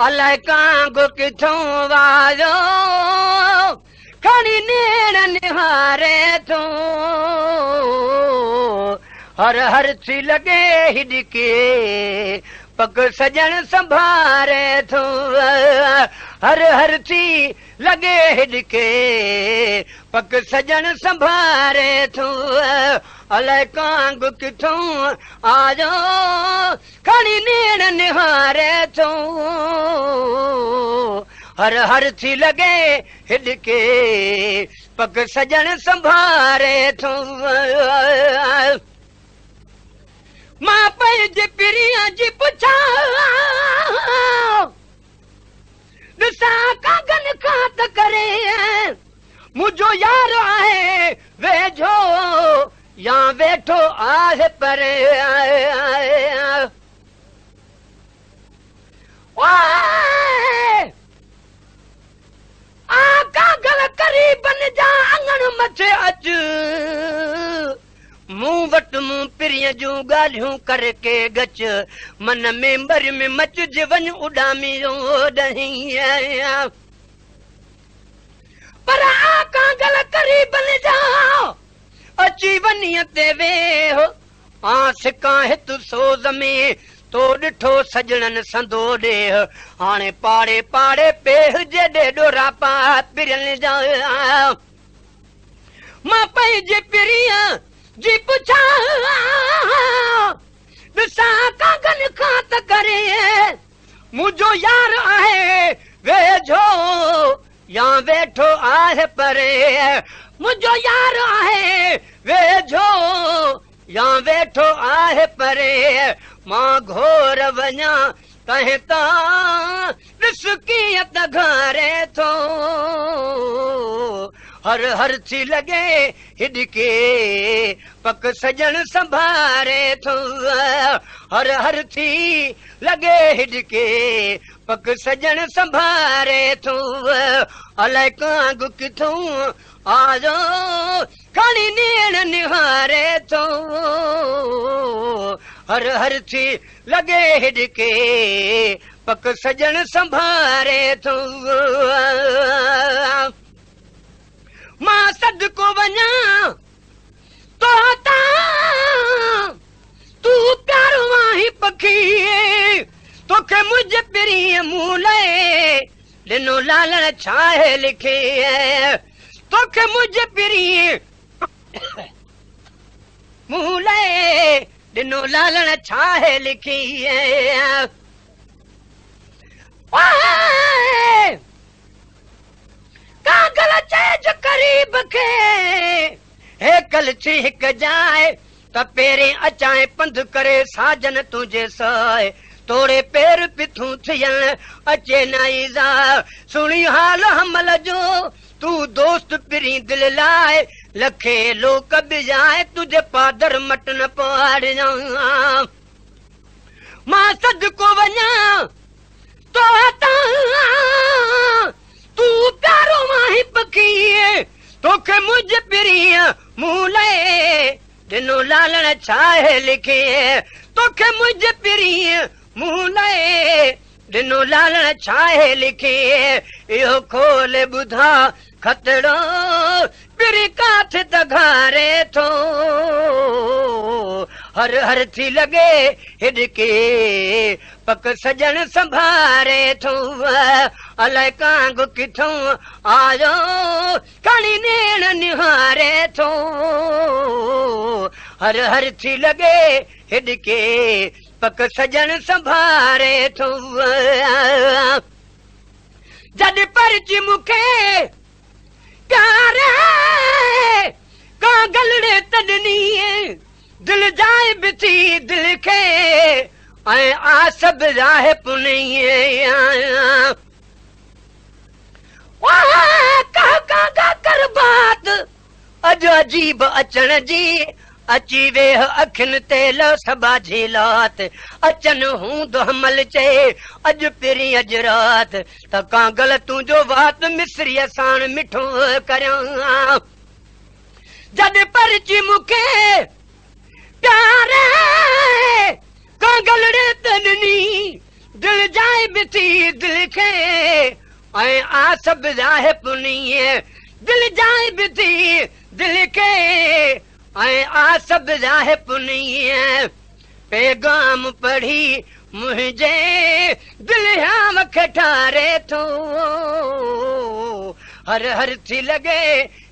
अलाए कांगो किथों वायो खणी नेण निहारे थो हर हर थी लगे हिडके पग सजन संभारे थो हर हर थी लगे हिडके पग सजन संभारे थो अलाए कांग किथों आयो खणी नेण निहारे थो हर हर थी लगे हिडके पग सजन संभारे थो मां पंहिंजे पिरीअ जी पुछां ॾिसां कागन खां त करे मुंहिंजो यार आहे वेझो या वेठो आहे परे कागल करीबन जा अंगण मथे अच मूं वटि मूं पिरीअ जूं ॻाल्हियूं करके गच मन में बर में मचिजी वञ उॾामी ॾहीं पर कागल करीबन जा अची वञी ते वेहो सिकां हित सोज़ में तो ॾिठो सजणनि संदो ॾेह हाणे पाड़े पाड़े पेह जॾे ॾोरा पा पिरल जा मां पंहिंजे पिरीअ जी पुछां ॾिसां कागन खां त करे मुंहिंजो यार आहे वेझो या वेठो आहे परे मुंहिंजो यार आहे वेझो या वेठो आहे परे मां घोर वञा तंहिं तां ॾिस कीअं त घरे थो हर हर थी लगे हिडके पक सजन संभारे थो हर हर थी लगे हिडके पक सजन संभारे थो अलाए कांग किथों आयो खणी नेण निहारे थो हर हर थी लगे हिडके पक सजन संभारे थो मां सदको वञा तो तू प्यारो आहीं पखी तोखे मुंहिंजे पिरीअ मूं लाइ ॾिनो लालण छाहे लिखे तोखे मुंहिंजे पिरीअ मूं लाइ ॾिनो लालण छाहे लिखी कागल चेज करीब खे हे कल थी हिक जाए त पेरे अचाए पंध करे साजन तुंहिंजे साए तोड़े पेर पिथूं थियण अचे नाईज़ा सुणी हाल हमल जो तू दोस्त पिरी दिल लाए लखे लोक बिजाए तुझे पादर मटन पाड़ मां सदको वञा तो तू प्यारो माही पखी तोखे मुंहिंजे पिरीअ मूं लाइ ॾिनो लालण छाहे लिखे तोखे मुंहिंजे पिरीअ मूं लाइ ॾिनो लालण छाहे लिखे इहो खोले ॿुधा खतड़ो पिरी काथे त घारे थो हर हर थी लगे हिडके पक सजन संभारे थो अलाए कांग किथों आयो खणी नेण निहारे थो हर हर थी लगे हिडके पक सजन संभारे थो जॾ परची मूंखे प्यारे कागल रे तॾनी दिल जाए भी थी दिल खे ऐं आस बि राहे पुनी कर बात अॼु अजीब अचण जी अची वेह अखियुनि ते लस बाझी लात अचन हूंदो हमल चए अॼु पिरी अॼु रात त कागल तुंहिंजो वात मिस्रीअ साण मिठो करियां जॾ परची मूंखे प्यारे कागल रे तॾनी दिल जाए बिती दिल खे ऐं आ सब जाहे पुनीए दिल जाए बिती दिल खे ऐं आ सब जाहे पुनीए पैगाम पढ़ी मुझे दिल हम खटारे थो हर हर थी लगे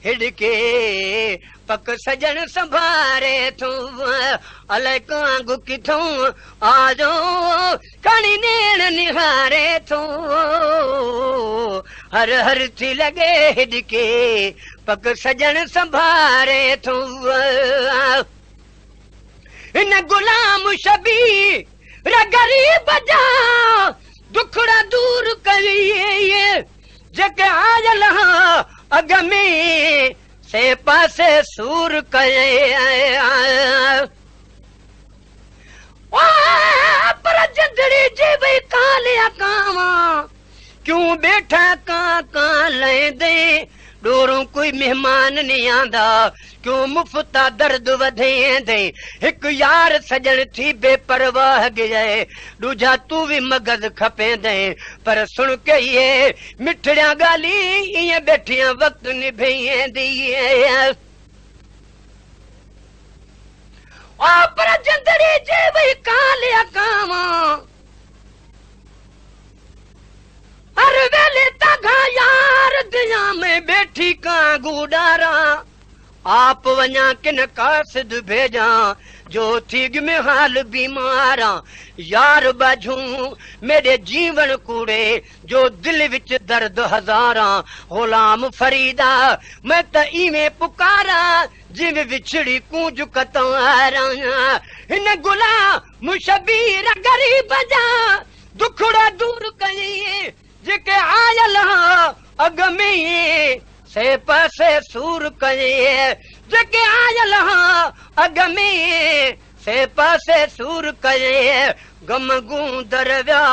हिड़के पक सजन संभारे थो अलाए कांगु किथों आजो कणी नेण निहारे थो हर हर थी लगे हिड़के पक सजन संभारे थो इन गुलाम शबी गरीब जा दुखड़ा दूर करिए जेके आयल अग में से पासे सूर कये पर जंदड़ी जी भई कालिया कावा क्यों बैठा का ले दे डोरों कोई मेहमान नहीं आंदा क्यों मुफ्ता दर्द वधे दे एक यार सजन थी बेपरवाह गए दूजा तू भी मगज खपे दे पर सुन के ये मिठड़िया गाली ये बैठिया वक्त निभे दिए पर जंदड़ी जे वही कालिया कावा हर वेले तगा यार दिया में बैठी का गुडारा आप वञा किन कासिद भेजा जो थी में हाल बीमारा यार बाजू मेरे जीवन कूड़े जो दिल विच दर्द हजारा गुलाम फरीदा मैं त इवें पुकारा जिवें विछड़ी कूंज कतवारा हिन गुलाम शबीर गरीब जा दुखड़ा दूर कई जेके आयल अग में से पासे सूर कये जेके आयल अग में से पासे सूर कये गम गूंदर विया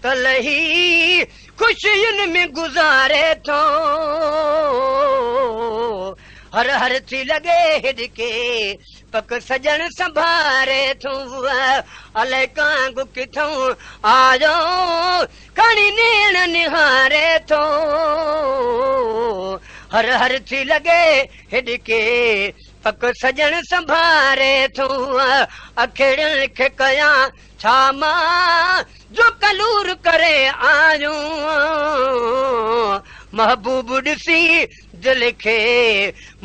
तलही खुशियुनि में गुज़ारे थो हर हर थी लगे हिड़के पक सजन संभारे थो अलाए कांगु किथों आजो कणी नेण निहारे थो हर हर थी लगे हिड़के पक सजन संभारे थो अखिड़ियुनि खे कया छा मां जो कलूर करे आयो महबूब ॾिसी दिल खे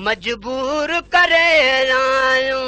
मजबूर करे आयो